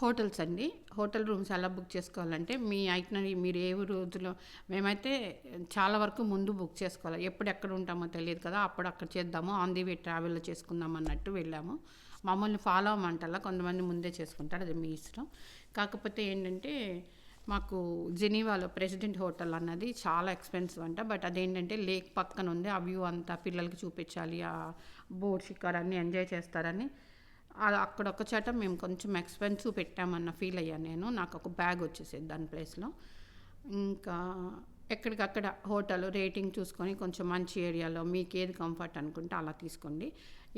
Hotels అండి. Hotel rooms ఎలా book చేసుకోవాలంటే, మీ ఐటినరీ మీరు ఏ రోజులో మేమైతే చాలా వరకు ముందు బుక్ చేసుకోవాలి. ఎప్పుడు ఎక్కడ ఉంటామో తెలియదు కదా! అప్పుడు అక్కడ చేద్దాము. ఆన్ ది వే ట్రావెల్‌లో చేసుకుందాం అన్నట్టు వెళ్ళాము. మమ్మల్ని ఫాలో అవ్వమంటలా. కొంతమంది ముందే చేసుకుంటారు. అది మీ ఇష్టం. కాకపోతే ఏంటంటే, మాకు జెనీవాలో ప్రెసిడెంట్ హోటల్ అన్నది చాలా ఎక్స్‌పెన్సివ్ అంట. బట్ అదేంటంటే లేక్ పక్కన ఉంది. ఆ వ్యూ అంతా పిల్లలకి చూపించాలి. ఆ బోట్ షికార్ అన్నీ ఎంజాయ్ చేస్తారని అక్కడ ఒక చోట మేము కొంచెం ఎక్స్‌పెన్సివ్ పెట్టామన్న ఫీల్ అయ్యాను నేను. నాకు ఒక బ్యాగ్ వచ్చేసేది దాని ప్లేస్‌లో. ఇంకా ఎక్కడికక్కడ హోటల్ రేటింగ్ చూసుకొని కొంచెం మంచి ఏరియాలో మీకు ఏది కంఫర్ట్ అనుకుంటే అలా తీసుకోండి.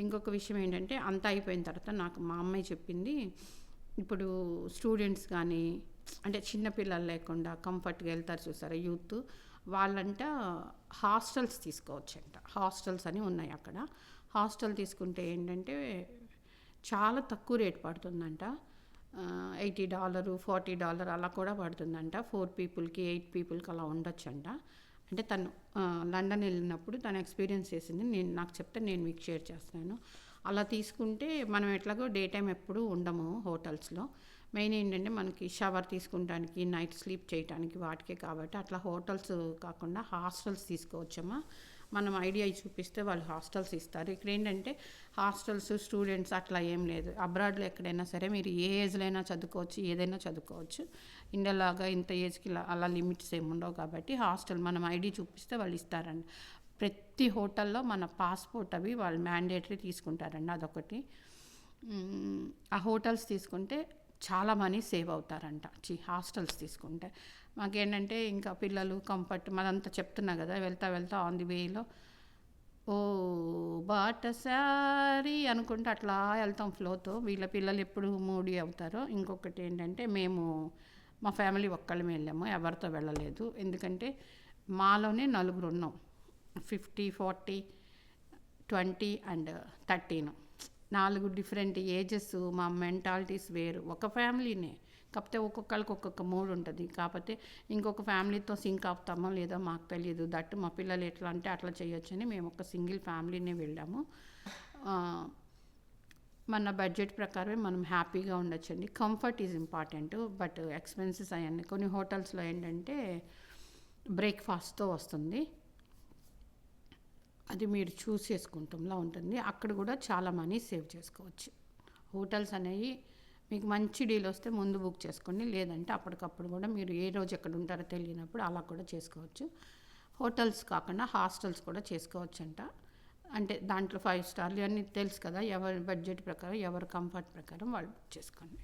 ఇంకొక విషయం ఏంటంటే అంతా అయిపోయిన తర్వాత నాకు మా అమ్మాయి చెప్పింది, ఇప్పుడు స్టూడెంట్స్ కానీ అంటే చిన్న పిల్లలు లేకుండా కంఫర్ట్‌గా వెళ్తారు చూసారా యూత్, వాళ్ళంట హాస్టల్స్ తీసుకోవచ్చంట. హాస్టల్స్ అని ఉన్నాయి అక్కడ. హాస్టల్ తీసుకుంటే ఏంటంటే చాలా తక్కువ రేట్ పడుతుందంట. $80, $40 అలా కూడా పడుతుందంట. 4 పీపుల్‌కి, 8 పీపుల్‌కి అలా ఉండొచ్చంట. అంటే తను లండన్ వెళ్ళినప్పుడు తను ఎక్స్‌పీరియన్స్ చేసింది. నాకు చెప్తే నేను మీకు షేర్ చేస్తున్నాను. అలా తీసుకుంటే మనం ఎట్లాగో డే టైమ్ ఎప్పుడూ ఉండము హోటల్స్‌లో. మెయిన్ ఏంటంటే మనకి షవర్ తీసుకుంటానికి, నైట్ స్లీప్ చేయటానికి వాటికే కాబట్టి అట్లా హోటల్స్ కాకుండా హాస్టల్స్ తీసుకోవచ్చమ్మా. మనం ఐడియా చూపిస్తే వాళ్ళు హాస్టల్స్ ఇస్తారు. ఇక్కడ ఏంటంటే హాస్టల్స్ స్టూడెంట్స్ అట్లా ఏం లేదు. అబ్రాడ్లో ఎక్కడైనా సరే మీరు ఏ ఏజ్లో అయినా చదువుకోవచ్చు, ఏదైనా చదువుకోవచ్చు. ఇండియాలాగా ఇంత ఏజ్కి అలా లిమిట్స్ ఏమి ఉండవు కాబట్టి హాస్టల్ మనం ఐడి చూపిస్తే వాళ్ళు ఇస్తారండి. ప్రతి హోటల్లో మన పాస్పోర్ట్ అవి వాళ్ళు మ్యాండేటరీ తీసుకుంటారండి. అదొకటి. ఆ హోటల్స్ తీసుకుంటే చాలా మనీ సేవ్ అవుతారంట. హాస్టల్స్ తీసుకుంటే మాకేంటంటే ఇంకా పిల్లలు కంఫర్ట్ మనంతా చెప్తున్నా కదా, వెళ్తా వెళ్తా ఆన్ ది వేలో ఓ బాటసారి అనుకుంటే అట్లా వెళ్తాం ఫ్లోతో. వీళ్ళ పిల్లలు ఎప్పుడు మూడీ అవుతారో. ఇంకొకటి ఏంటంటే మా ఫ్యామిలీ ఒక్కళ్ళమే వెళ్ళాము, ఎవరితో వెళ్ళలేదు. ఎందుకంటే మాలోనే నలుగురు ఉన్నాం. 50, 40, 20 అండ్ 13. 4 different ages. మా మెంటాలిటీస్ వేరు. ఒక ఫ్యామిలీనే, కాకపోతే ఒక్కొక్కరికి ఒక్కొక్క మూడ్ ఉంటుంది. కాకపోతే ఇంకొక ఫ్యామిలీతో సింక్ అవుతామో లేదో మాకు తెలియదు. దట్టు మా పిల్లలు ఎట్లా అంటే అట్లా చేయొచ్చని మేము ఒక సింగిల్ ఫ్యామిలీనే వెళ్ళాము. మన బడ్జెట్ ప్రకారమే మనం హ్యాపీగా ఉండొచ్చండి. Comfort is important. But expenses అవన్నీ కొన్ని హోటల్స్లో ఏంటంటే బ్రేక్ఫాస్ట్తో వస్తుంది. అది మీరు చూస్ చేసుకుంటాంలా ఉంటుంది. అక్కడ కూడా చాలా మనీ సేవ్ చేసుకోవచ్చు. హోటల్స్ అనేవి మీకు మంచి డీల్ వస్తే ముందు బుక్ చేసుకోండి. లేదంటే అప్పటికప్పుడు కూడా మీరు ఏ రోజు ఎక్కడ ఉంటారో తెలియనప్పుడు అలా కూడా చేసుకోవచ్చు. హోటల్స్ కాకుండా హాస్టల్స్ కూడా చేసుకోవచ్చంట. అంటే దాంట్లో 5 స్టార్లు అన్నీ తెలుసు కదా, ఎవరి బడ్జెట్ ప్రకారం ఎవరి కంఫర్ట్ ప్రకారం వాళ్ళు బుక్ చేసుకోండి.